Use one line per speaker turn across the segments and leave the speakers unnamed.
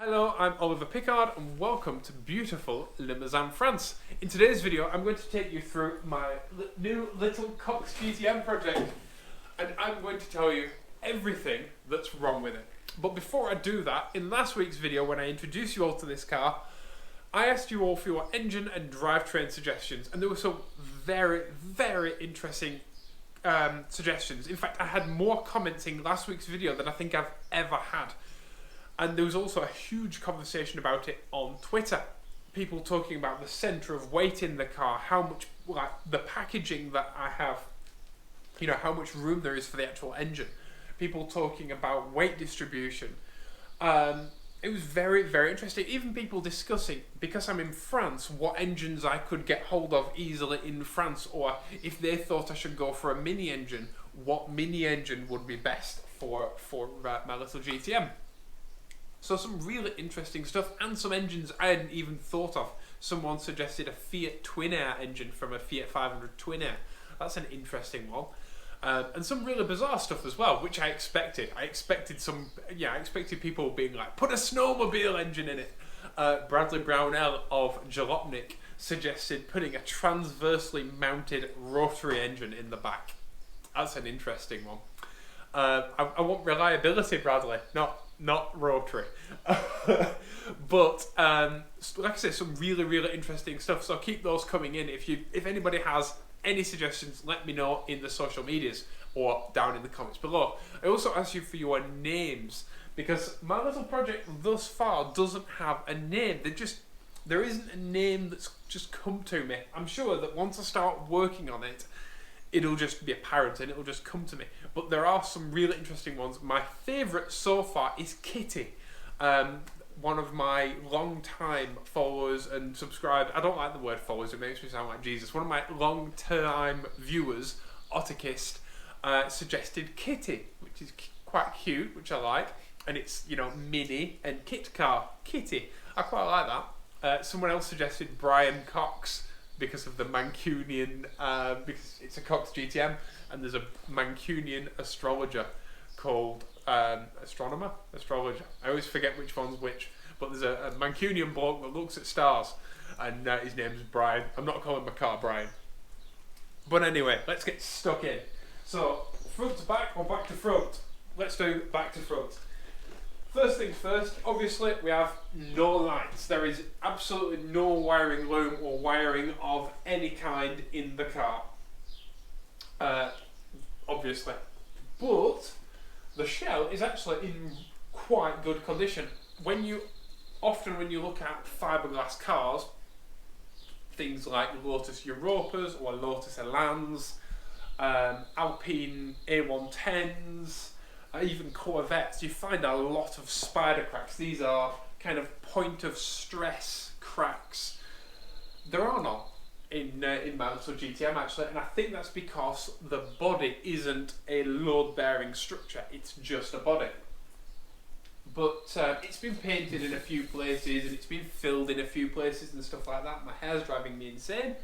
Hello, I'm Oliver Pickard and welcome to beautiful Limousin, France. In today's video I'm going to take you through my new little Cox GTM project and I'm going to tell you everything that's wrong with it. But before I do that, in last week's video when I introduced you all to this car, I asked you all for your engine and drivetrain suggestions and there were some very interesting suggestions. In fact, I had more comments in last week's video than I think I've ever had. And there was also a huge conversation about it on Twitter. People talking about the centre of weight in the car, how much, like, the packaging that I have, you know, how much room there is for the actual engine. People talking about weight distribution. It was very interesting. Even people discussing, because I'm in France, what engines I could get hold of easily in France, or if they thought I should go for a mini engine, what mini engine would be best for my little GTM. So some really interesting stuff, and some engines I hadn't even thought of. Someone suggested a Fiat Twin Air engine from a Fiat 500 Twin Air. That's an interesting one. And some really bizarre stuff as well, which I expected. I expected people being like, put a snowmobile engine in it. Bradley Brownell of Jalopnik suggested putting a transversely mounted rotary engine in the back. That's an interesting one. I want reliability, Bradley, not rotary. But like I say, some really interesting stuff. So keep those coming in. If anybody has any suggestions, let me know in the social medias or down in the comments below. I also ask you for your names because my little project thus far doesn't have a name. There isn't a name that's just come to me. I'm sure that once I start working on it, it'll just be apparent and it'll just come to me. But there are some really interesting ones. My favourite so far is Kitty. One of my long-time followers and subscribed, I don't like the word followers, it makes me sound like Jesus. One of my long-time viewers, Otterkist, suggested Kitty, which is quite cute, which I like. And it's, you know, mini and kit car, Kitty. I quite like that. Someone else suggested Brian Cox, because of the Mancunian, because it's a Cox GTM, and there's a Mancunian astrologer called astrologer. I always forget which one's which, but there's a Mancunian bloke that looks at stars, and his name's Brian. I'm not calling my car Brian. But anyway, let's get stuck in. So, front to back or back to front? Let's do back to front. First things first, obviously we have no lights. There is absolutely no wiring loom or wiring of any kind in the car. Obviously. But the shell is actually in quite good condition. Often when you look at fiberglass cars, things like Lotus Europas or Lotus Elans, Alpine A110s, even Corvettes, you find a lot of spider cracks. These are kind of point of stress cracks. There are none in my little GTM actually, and I think that's because the body isn't a load-bearing structure, it's just a body. But it's been painted in a few places and it's been filled in a few places and stuff like that. My hair's driving me insane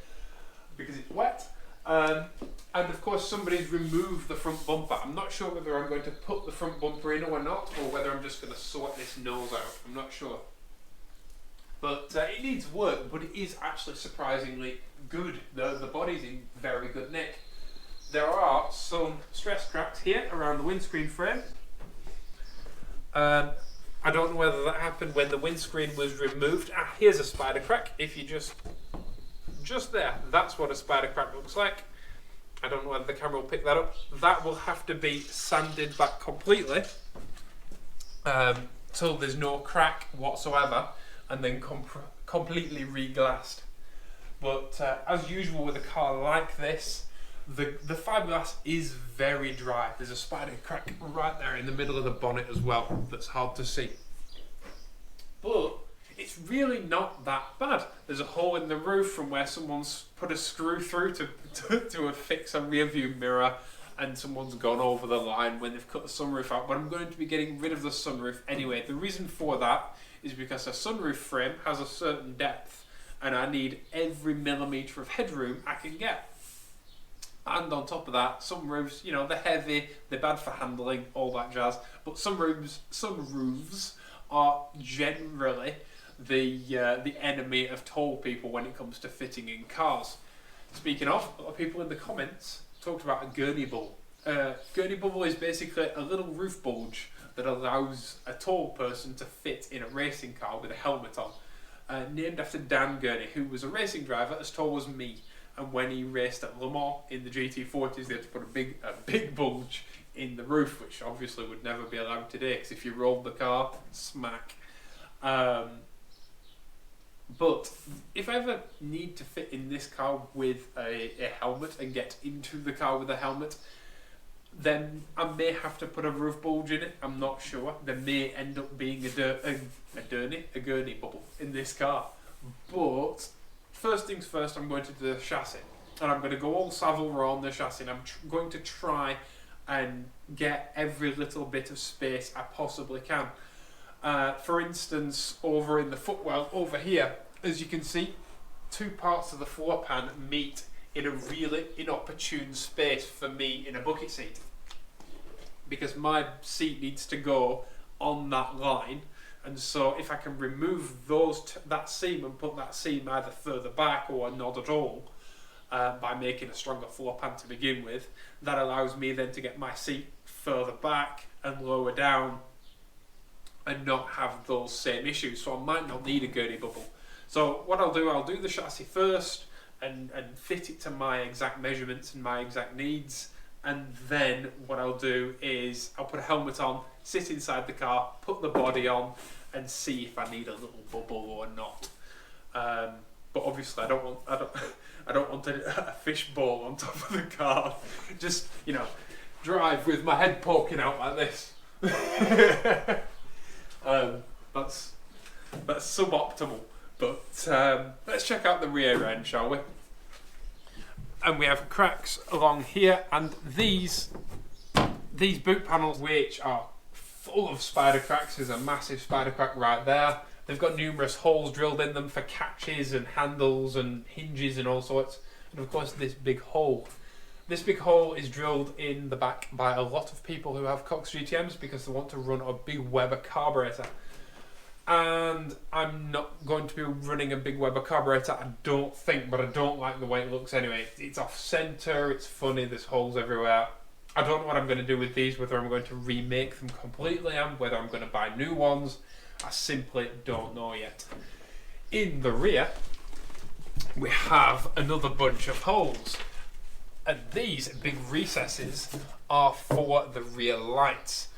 because it's wet. And of course somebody's removed the front bumper. I'm not sure whether I'm going to put the front bumper in or not, or whether I'm just going to sort this nose out. I'm not sure. But it needs work, but it is actually surprisingly good. The body's in very good nick. There are some stress cracks here around the windscreen frame. I don't know whether that happened when the windscreen was removed. Here's a spider crack. If you just there, that's what a spider crack looks like. I don't know whether the camera will pick that up. That will have to be sanded back completely till there's no crack whatsoever, and then completely re-glassed. But as usual with a car like this, the fiberglass is very dry. There's a spider crack right there in the middle of the bonnet as well that's hard to see. But it's really not that bad. There's a hole in the roof from where someone's put a screw through to fix a rear view mirror, and someone's gone over the line when they've cut the sunroof out. But I'm going to be getting rid of the sunroof anyway. The reason for that is because a sunroof frame has a certain depth and I need every millimetre of headroom I can get. And on top of that, sunroofs, you know, they're heavy, they're bad for handling, all that jazz. But some roofs are generally the enemy of tall people when it comes to fitting in cars. Speaking of, a lot of people in the comments talked about a gurney bubble. Gurney bubble is basically a little roof bulge that allows a tall person to fit in a racing car with a helmet on. Named after Dan Gurney, who was a racing driver as tall as me, and when he raced at Le Mans in the GT40s, they had to put a big bulge in the roof, which obviously would never be allowed today, because if you rolled the car, smack. But if I ever need to fit in this car with a helmet and get into the car with a helmet, then I may have to put a roof bulge in it. I'm not sure. There may end up being a gurney bubble in this car. But first things first, I'm going to do the chassis, and I'm going to go all Savile Row on the chassis, and I'm going to try and get every little bit of space I possibly can. For instance, over in the footwell over here, as you can see, two parts of the floor pan meet in a really inopportune space for me in a bucket seat, because my seat needs to go on that line, and so if I can remove that seam and put that seam either further back or not at all, by making a stronger floor pan to begin with, that allows me then to get my seat further back and lower down and not have those same issues. So I might not need a gurney bubble. So what I'll do the chassis first and fit it to my exact measurements and my exact needs, and then what I'll do is I'll put a helmet on, sit inside the car, put the body on, and see if I need a little bubble or not. But obviously I don't want a fishbowl on top of the car. Just, you know, drive with my head poking out like this. That's suboptimal. But let's check out the rear end, shall we? And we have cracks along here, and these boot panels, which are full of spider cracks. There's a massive spider crack right there. They've got numerous holes drilled in them for catches and handles and hinges and all sorts. And of course this big hole. This big hole is drilled in the back by a lot of people who have Cox GTMs because they want to run a big Weber carburetor. And I'm not going to be running a big Weber carburetor, I don't think, but I don't like the way it looks anyway. It's off centre, it's funny, there's holes everywhere. I don't know what I'm going to do with these, whether I'm going to remake them completely and whether I'm going to buy new ones. I simply don't know yet. In the rear, we have another bunch of holes. And these big recesses are for the rear lights.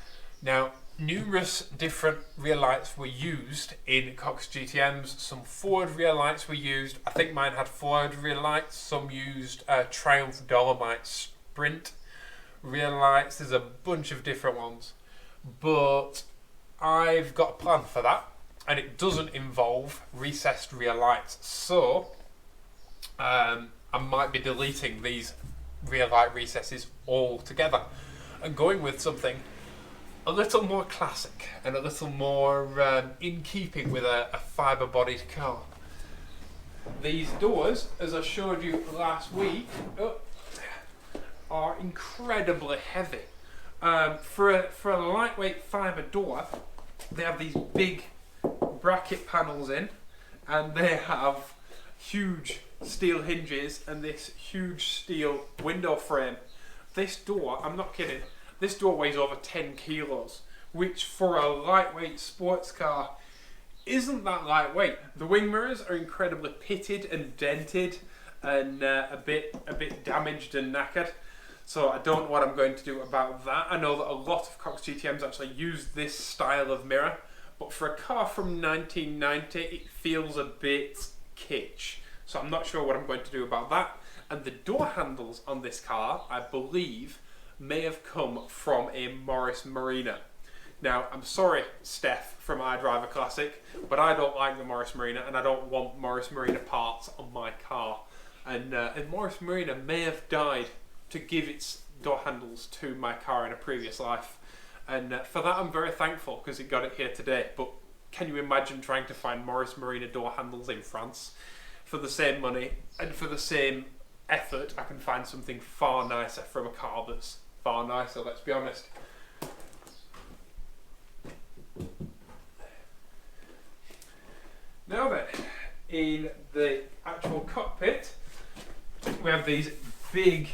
Now, numerous different rear lights were used in Cox GTMs. Some forward rear lights were used. I think mine had forward rear lights. Some used Triumph Dolomite Sprint rear lights. There's a bunch of different ones. But I've got a plan for that, and it doesn't involve recessed rear lights. So I might be deleting these rear light recesses altogether and going with something a little more classic and a little more in keeping with a fibre-bodied car. These doors, as I showed you last week, are incredibly heavy. For a lightweight fibre door, they have these big bracket panels in, and they have huge steel hinges and this huge steel window frame. This door, I'm not kidding, this door weighs over 10 kilos, which for a lightweight sports car isn't that lightweight. The wing mirrors are incredibly pitted and dented and a bit damaged and knackered. So I don't know what I'm going to do about that. I know that a lot of Cox GTMs actually use this style of mirror, but for a car from 1990, it feels a bit kitsch. So I'm not sure what I'm going to do about that. And the door handles on this car, I believe, may have come from a Morris Marina. Now, I'm sorry, Steph from iDriver Classic, but I don't like the Morris Marina, and I don't want Morris Marina parts on my car. And Morris Marina may have died to give its door handles to my car in a previous life. And for that I'm very thankful, because it got it here today. But can you imagine trying to find Morris Marina door handles in France? For the same money and for the same effort, I can find something far nicer from a car that's far nicer, let's be honest. Now then, in the actual cockpit, we have these big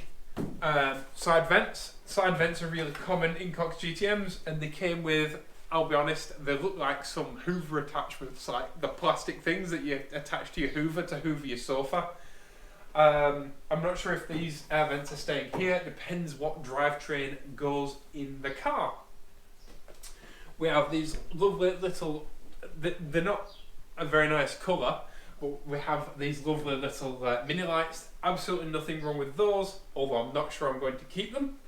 side vents. Side vents are really common in Cox GTMs, and they came with, I'll be honest, they look like some Hoover attachments, like the plastic things that you attach to your Hoover to hoover your sofa. I'm not sure if these air vents are staying here. It depends what drivetrain goes in the car. We have these lovely little, they're not a very nice colour, but we have these lovely little mini lights. Absolutely nothing wrong with those, although I'm not sure I'm going to keep them.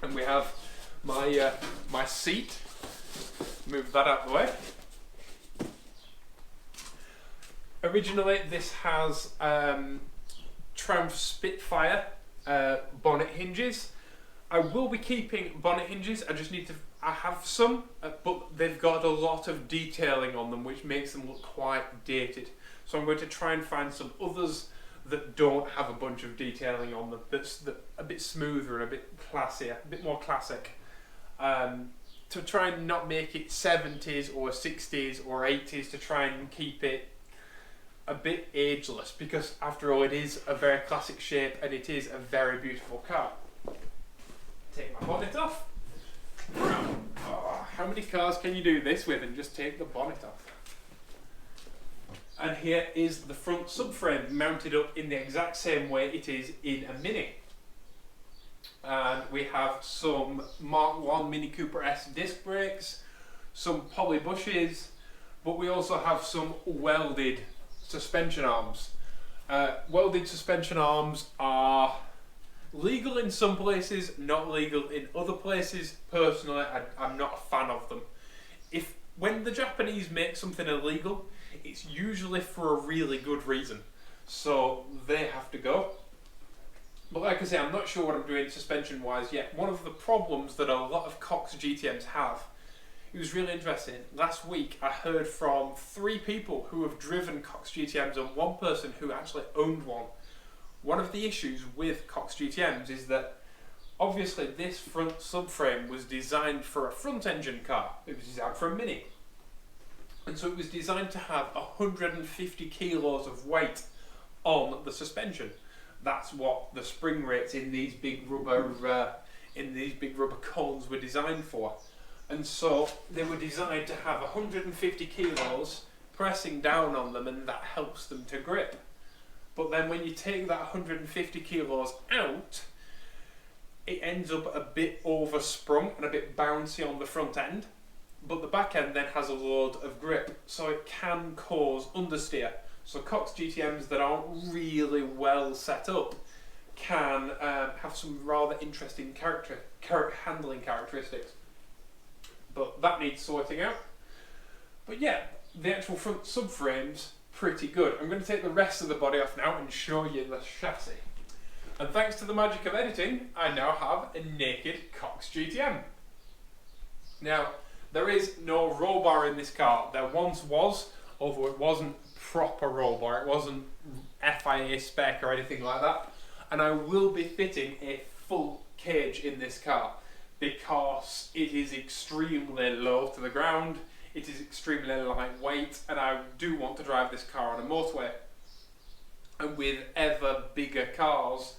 And we have my my seat. Move that out of the way. Originally, this has Triumph Spitfire bonnet hinges. I will be keeping bonnet hinges. I have some, but they've got a lot of detailing on them, which makes them look quite dated. So I'm going to try and find some others that don't have a bunch of detailing on them, that's a bit smoother and a bit classier, a bit more classic. To try and not make it 70s or 60s or 80s, to try and keep it a bit ageless, because after all, it is a very classic shape and it is a very beautiful car. Take my bonnet off. Oh, how many cars can you do this with and just take the bonnet off? And here is the front subframe mounted up in the exact same way it is in a Mini. And we have some Mark 1 Mini Cooper S disc brakes, some poly bushes, but we also have some welded suspension arms. Welded suspension arms are legal in some places, not legal in other places. Personally, I'm not a fan of them. When the Japanese make something illegal, it's usually for a really good reason, so they have to go. But like I say, I'm not sure what I'm doing suspension wise yet. One of the problems that a lot of Cox GTMs have, it was really interesting. Last week I heard from 3 people who have driven Cox GTMs and 1 person who actually owned one. One of the issues with Cox GTMs is that obviously this front subframe was designed for a front engine car. It was designed for a Mini. And so it was designed to have 150 kilos of weight on the suspension. That's what the spring rates in these big rubber cones were designed for. And so they were designed to have 150 kilos pressing down on them, and that helps them to grip. But then when you take that 150 kilos out, it ends up a bit oversprung and a bit bouncy on the front end, but the back end then has a load of grip, so it can cause understeer. So Cox GTMs that aren't really well set up can have some rather interesting handling characteristics. But that needs sorting out. But yeah, the actual front subframe's pretty good. I'm going to take the rest of the body off now and show you the chassis. And thanks to the magic of editing, I now have a naked Cox GTM. Now, there is no roll bar in this car. There once was, although it wasn't proper roll bar, it wasn't FIA spec or anything like that. And I will be fitting a full cage in this car because it is extremely low to the ground, it is extremely lightweight, and I do want to drive this car on a motorway. And with ever bigger cars,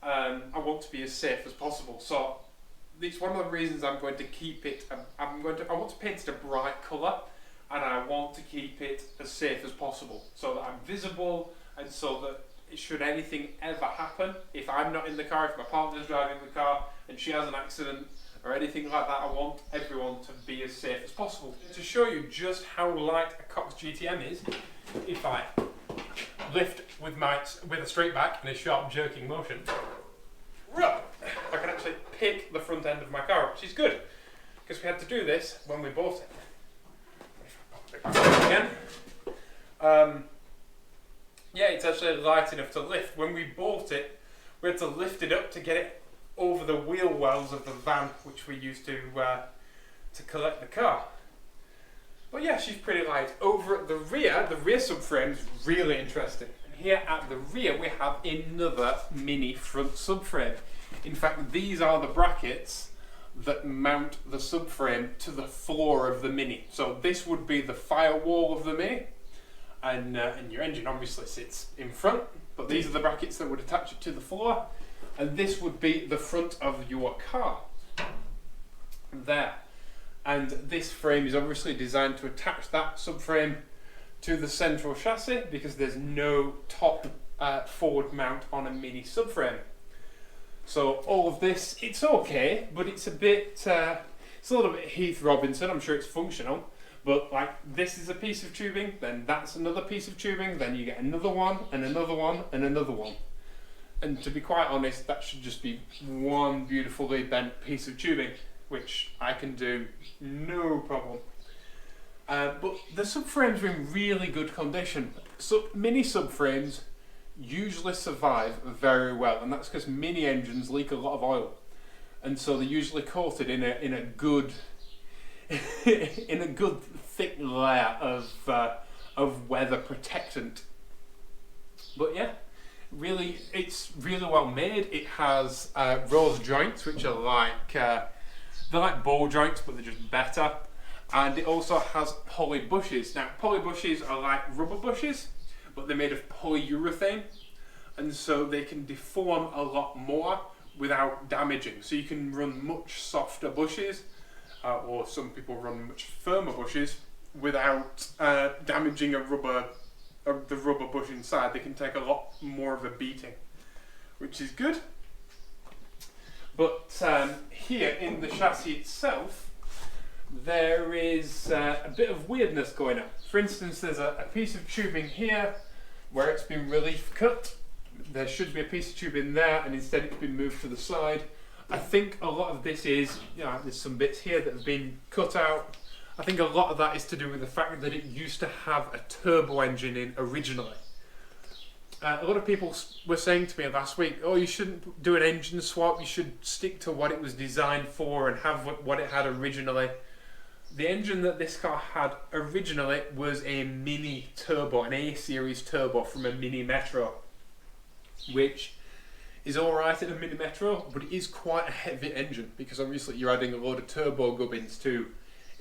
I want to be as safe as possible. So it's one of the reasons I'm going to keep it. I want to paint it a bright colour, and I want to keep it as safe as possible, so that I'm visible, and so that should anything ever happen, if I'm not in the car, if my partner's driving the car and she has an accident or anything like that, I want everyone to be as safe as possible. To show you just how light a Cox GTM is, if I lift with a straight back and a sharp jerking motion, I can actually pick the front end of my car, which is good, because we had to do this when we bought it. Again. Yeah, it's actually light enough to lift. When we bought it, we had to lift it up to get it over the wheel wells of the van, which we used to collect the car. But yeah, she's pretty light. Over at the rear subframe is really interesting. And here at the rear, we have another mini front subframe. In fact, these are the brackets that mount the subframe to the floor of the Mini. So this would be the firewall of the Mini, and your engine obviously sits in front, but these are the brackets that would attach it to the floor, and this would be the front of your car. There. And this frame is obviously designed to attach that subframe to the central chassis because there's no top forward mount on a mini subframe. So all of this, it's okay, but it's a bit, it's a little bit Heath Robinson. I'm sure it's functional, but like this is a piece of tubing, then that's another piece of tubing, then you get another one and another one and another one. And to be quite honest, that should just be one beautifully bent piece of tubing, which I can do no problem. But the subframes are in really good condition. So mini subframes usually survive very well, and that's because mini engines leak a lot of oil, and so they're usually coated in a good in a good thick layer of weather protectant. But yeah, really, it's really well made. It has rose joints, which are like they're like ball joints, but they're just better. And it also has poly bushes. Now, poly bushes are like rubber bushes, but they're made of polyurethane, and so they can deform a lot more without damaging. So you can run much softer bushes, or some people run much firmer bushes without damaging the rubber bush inside. They can take a lot more of a beating, which is good. But here in the chassis itself, there is a bit of weirdness going on. For instance, there's a piece of tubing here where it's been relief cut. There should be a piece of tubing there, and instead it's been moved to the side. I think a lot of this is, there's some bits here that have been cut out. I think a lot of that is to do with the fact that it used to have a turbo engine in originally. A lot of people were saying to me last week, oh, you shouldn't do an engine swap, you should stick to what it was designed for and have what it had originally. The engine that this car had originally was a mini turbo, an A-series turbo from a mini Metro, which is alright in a mini Metro, but it is quite a heavy engine because obviously you're adding a load of turbo gubbins to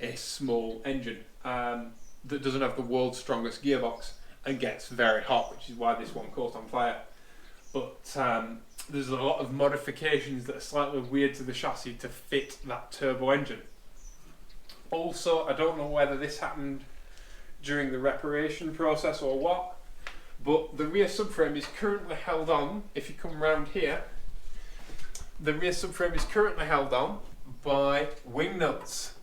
a small engine that doesn't have the world's strongest gearbox and gets very hot, which is why this one caught on fire. But there's a lot of modifications that are slightly weird to the chassis to fit that turbo engine. Also, I don't know whether this happened during the reparation process or what, but the rear subframe is currently held on. If you come around here, the rear subframe is currently held on by wing nuts.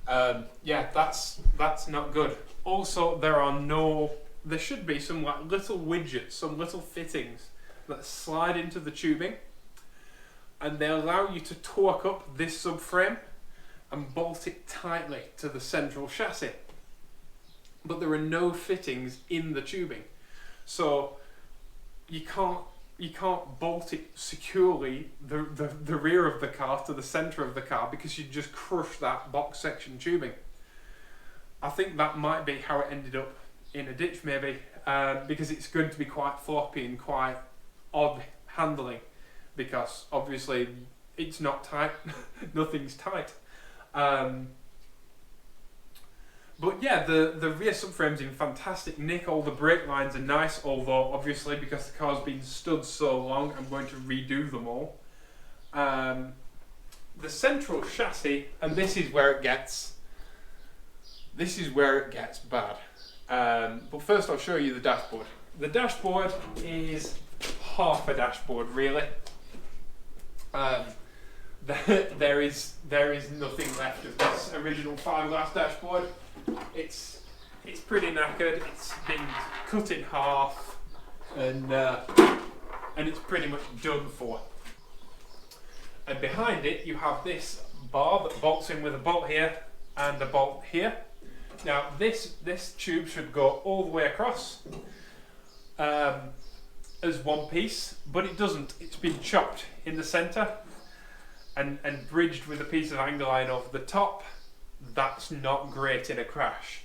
Yeah, that's not good. Also, there should be some like little widgets, some little fittings that slide into the tubing, and they allow you to torque up this subframe and bolt it tightly to the central chassis. But there are no fittings in the tubing, so you can't bolt it securely, the rear of the car to the centre of the car, because you just crush that box section tubing. I think that might be how it ended up in a ditch maybe, because it's going to be quite floppy and quite odd handling, because obviously it's not tight, nothing's tight. But yeah, the rear subframe's in fantastic nick. All the brake lines are nice, although obviously because the car's been stood so long, I'm going to redo them all. The central chassis, and this is where it gets bad. But first I'll show you the dashboard. The dashboard is half a dashboard, really. There is nothing left of this original fibreglass dashboard. It's pretty knackered. It's been cut in half, and it's pretty much done for. And behind it, you have this bar that bolts in with a bolt here and a bolt here. Now this tube should go all the way across as one piece, but it doesn't. It's been chopped in the centre and bridged with a piece of angle iron over the top. That's not great in a crash.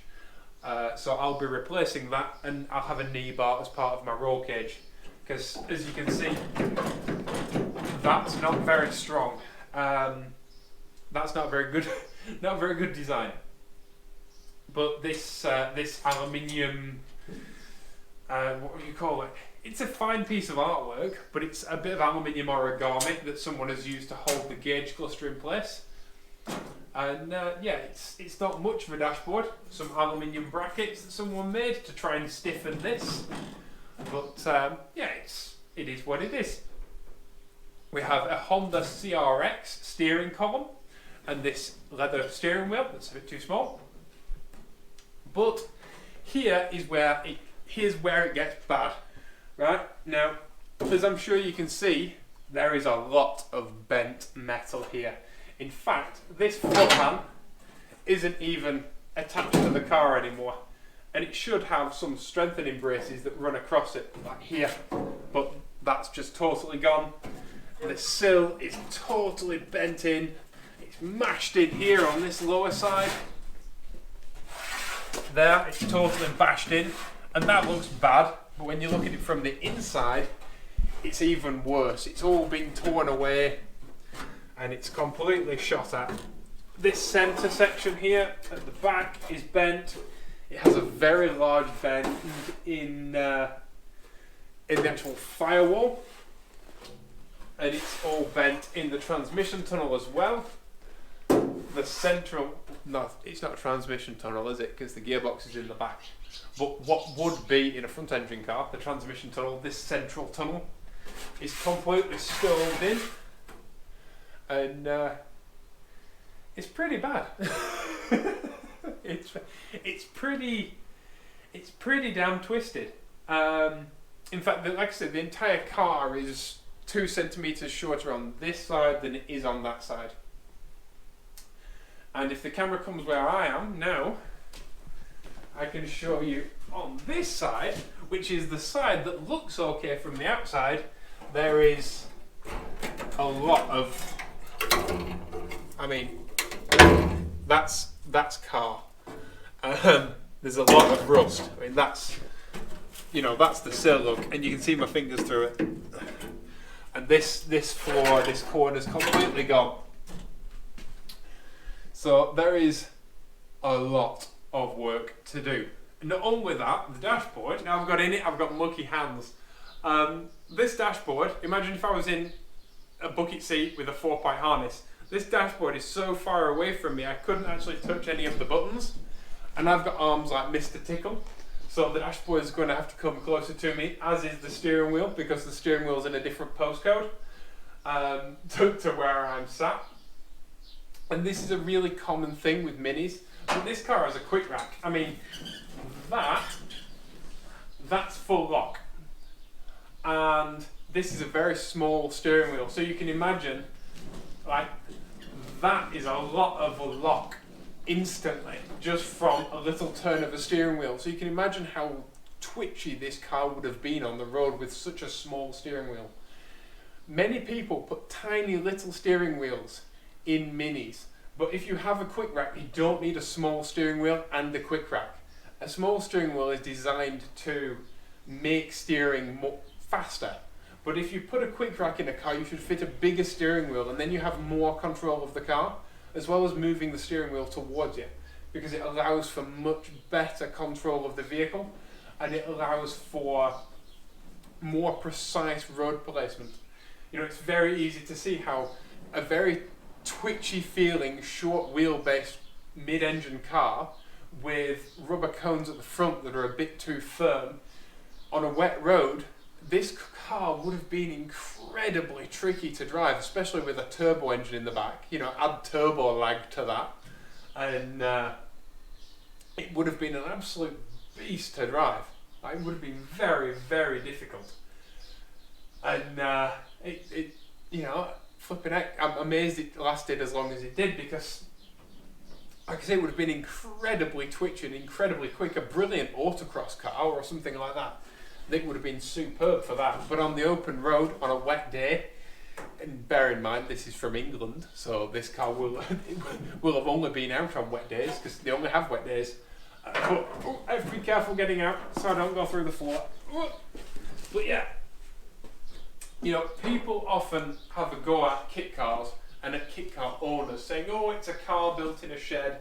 So I'll be replacing that, and I'll have a knee bar as part of my roll cage, because as you can see, that's not very strong. That's not very good, not very good design. But this aluminium what would you call it? It's a fine piece of artwork, but it's a bit of aluminium origami that someone has used to hold the gauge cluster in place. And yeah, it's not much of a dashboard. Some aluminium brackets that someone made to try and stiffen this. But yeah, it is what it is. We have a Honda CRX steering column and this leather steering wheel that's a bit too small. But here's where it gets bad. Right, now, as I'm sure you can see, there is a lot of bent metal here. In fact, this footman isn't even attached to the car anymore, and it should have some strengthening braces that run across it, like here, but that's just totally gone. The sill is totally bent in, it's mashed in here on this lower side. There, it's totally bashed in, and that looks bad. But when you look at it from the inside, it's even worse. It's all been torn away and it's completely shot at. This centre section here at the back is bent. It has a very large bend in the actual firewall, and it's all bent in the transmission tunnel as well. The central, no, it's not a transmission tunnel, is it? Because the gearbox is in the back. But what would be in a front engine car, the transmission tunnel, this central tunnel, is completely stoned in, and it's pretty bad. it's pretty damn twisted. In fact, like I said, the entire car is 2 centimeters shorter on this side than it is on that side. And if the camera comes where I am now, I can show you on this side, which is the side that looks okay from the outside, there is a lot of, I mean, that's car. There's a lot of rust. I mean, that's the sill look, and you can see my fingers through it. And this floor, this corner's completely gone. So there is a lot of work to do. Not only that, the dashboard, now I've got lucky hands. This dashboard, imagine if I was in a bucket seat with a 4-point harness. This dashboard is so far away from me I couldn't actually touch any of the buttons, and I've got arms like Mr. Tickle, so the dashboard is going to have to come closer to me, as is the steering wheel, because the steering wheel is in a different postcode to where I'm sat. And this is a really common thing with Minis. But this car has a quick rack. I mean, that's full lock. And this is a very small steering wheel. So you can imagine, like, that is a lot of a lock instantly, just from a little turn of a steering wheel. So you can imagine how twitchy this car would have been on the road with such a small steering wheel. Many people put tiny little steering wheels in Minis, but if you have a quick rack, you don't need a small steering wheel and a quick rack. A small steering wheel is designed to make steering more faster, but if you put a quick rack in a car, you should fit a bigger steering wheel, and then you have more control of the car, as well as moving the steering wheel towards you, because it allows for much better control of the vehicle, and it allows for more precise road placement. You know, it's very easy to see how a very twitchy feeling short wheelbase mid-engine car with rubber cones at the front that are a bit too firm on a wet road, this car would have been incredibly tricky to drive, especially with a turbo engine in the back. You know, add turbo lag to that, and it would have been an absolute beast to drive. It would have been very, very difficult. And you know, flipping heck, I'm amazed it lasted as long as it did, because, like I say, it would have been incredibly twitchy and incredibly quick. A brilliant autocross car or something like that, it would have been superb for that. But on the open road on a wet day, and bear in mind this is from England, so this car will have only been out on wet days, because they only have wet days. But I have to be careful getting out so I don't go through the floor. But yeah, you know, people often have a go at kit cars and at kit car owners, saying, oh, it's a car built in a shed.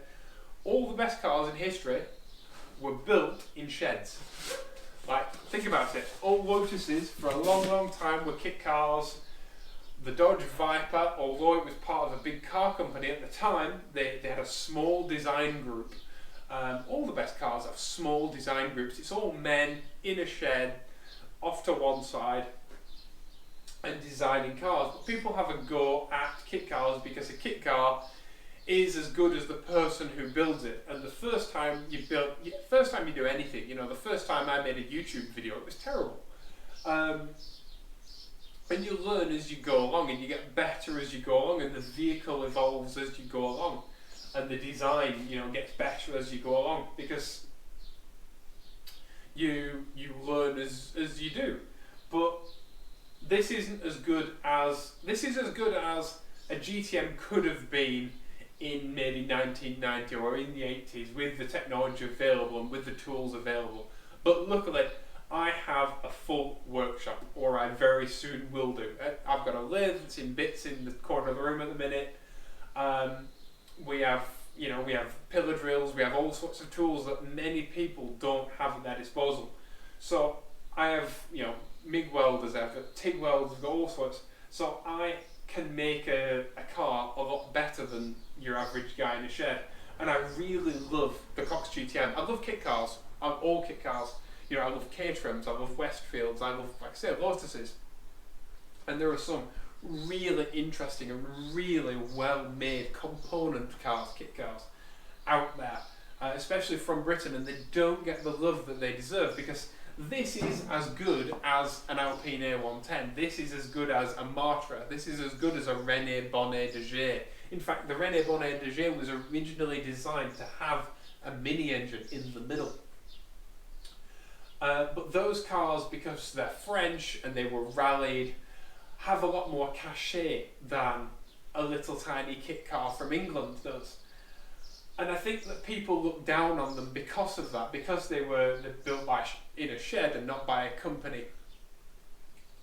All the best cars in history were built in sheds. Like, think about it. All Lotuses for a long, long time were kit cars. The Dodge Viper, although it was part of a big car company at the time, they had a small design group. All the best cars have small design groups. It's all men in a shed, off to one side, and designing cars. But people have a go at kit cars because a kit car is as good as the person who builds it. And the first time you do anything, you know, the first time I made a YouTube video, it was terrible. And you learn as you go along, and you get better as you go along, and the vehicle evolves as you go along, and the design, you know, gets better as you go along, because you learn as you do. But this isn't as good as a GTM could have been in maybe 1990 or in the 80s, with the technology available and with the tools available. But luckily, I have a full workshop, or I very soon will do. I've got a lathe that's in bits in the corner of the room at the minute. We have pillar drills. We have all sorts of tools that many people don't have at their disposal. So I have, you know, MIG welders, I've got TIG welders, I've got all sorts. So I can make a car a lot better than your average guy in a shed. And I really love the Cox GTM. I love kit cars. I love all kit cars. You know, I love Caterhams, I love Westfields, I love, like I say, Lotuses. And there are some really interesting and really well-made component cars, kit cars, out there, especially from Britain, and they don't get the love that they deserve, because this is as good as an Alpine A110, this is as good as a Matra, this is as good as a René Bonnet de G. In fact, the René Bonnet de G was originally designed to have a mini engine in the middle. But those cars, because they're French and they were rallied, have a lot more cachet than a little tiny kit car from England does. And I think that people look down on them because of that, because they're built in a shed and not by a company.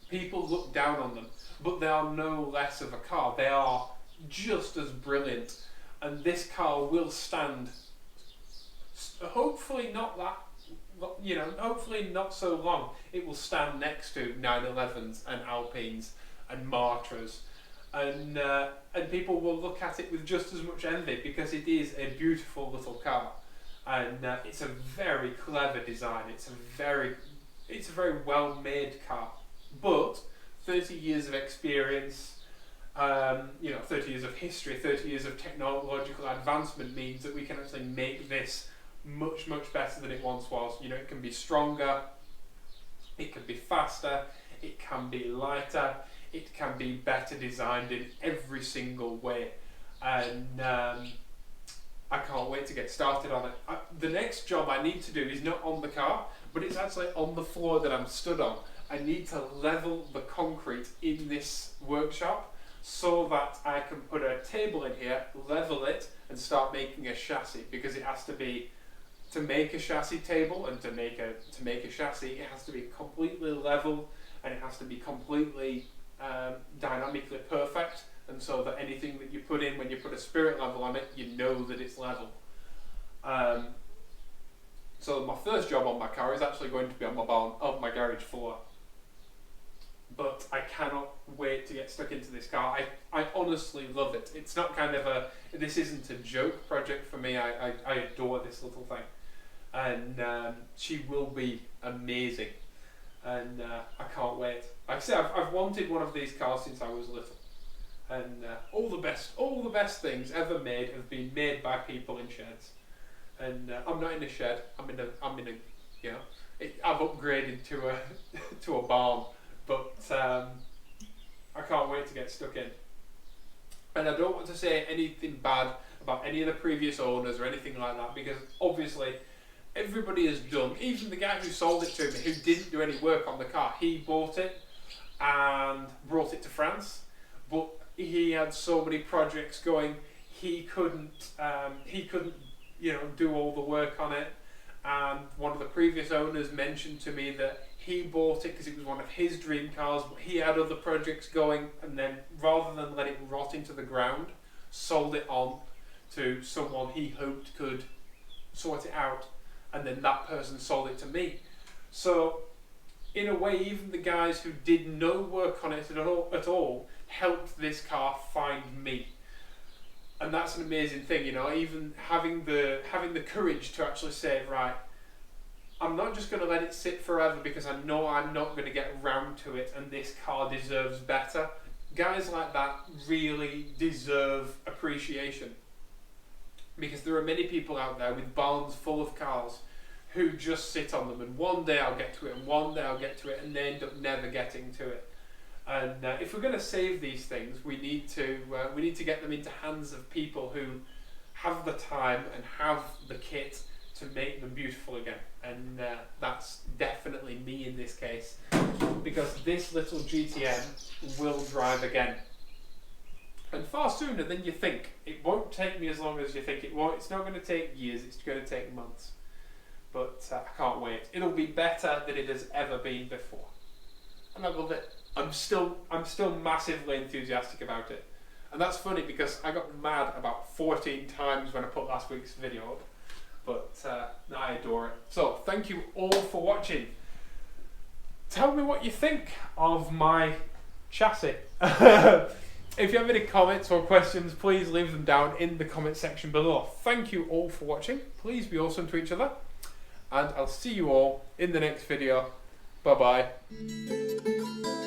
People look down on them, but they are no less of a car. They are just as brilliant. And this car will stand, hopefully not that, you know, hopefully not so long, it will stand next to 911s and Alpines and Matras, and people will look at it with just as much envy, because it is a beautiful little car, and it's a very clever design. It's a very well made car. But 30 years of experience, 30 years of history, 30 years of technological advancement means that we can actually make this much better than it once was. You know, it can be stronger, it can be faster, it can be lighter, it can be better designed in every single way, and I can't wait to get started on it. The next job I need to do is not on the car, but it's actually on the floor that I'm stood on. I need to level the concrete in this workshop so that I can put a table in here, level it, and start making a chassis, because it has to be, to make a chassis table and to make a chassis, it has to be completely level, and it has to be completely dynamically perfect, and so that anything that you put in, when you put a spirit level on it, you know that it's level. So my first job on my car is actually going to be on my garage floor. But I cannot wait to get stuck into this car. I honestly love it. It's not kind of this isn't a joke project for me. I adore this little thing. And she will be amazing. And I can't wait. Like I say, I've wanted one of these cars since I was little. And all the best things ever made have been made by people in sheds. And I'm not in a shed. I'm in a you know, I've upgraded to a barn. But I can't wait to get stuck in. And I don't want to say anything bad about any of the previous owners or anything like that, because obviously everybody has done, even the guy who sold it to me, who didn't do any work on the car, he bought it and brought it to France, but he had so many projects going, he couldn't do all the work on it. And one of the previous owners mentioned to me that he bought it because it was one of his dream cars, but he had other projects going, and then rather than let it rot into the ground, sold it on to someone he hoped could sort it out, and then that person sold it to me. So in a way, even the guys who did no work on it at all helped this car find me. And that's an amazing thing, you know, even having the courage to actually say, right, I'm not just going to let it sit forever because I know I'm not going to get round to it and this car deserves better. Guys like that really deserve appreciation, because there are many people out there with barns full of cars who just sit on them, and one day I'll get to it, and one day I'll get to it, and they end up never getting to it. And if we're going to save these things, we need to get them into hands of people who have the time and have the kit to make them beautiful again. And that's definitely me in this case, because this little GTM will drive again. And far sooner than you think. It won't take me as long as you think it won't. It's not going to take years, it's going to take months. But I can't wait. It'll be better than it has ever been before. And I love it. I'm still massively enthusiastic about it. And that's funny because I got mad about 14 times when I put last week's video up. But I adore it. So thank you all for watching. Tell me what you think of my chassis. If you have any comments or questions, please leave them down in the comment section below. Thank you all for watching. Please be awesome to each other. And I'll see you all in the next video. Bye bye.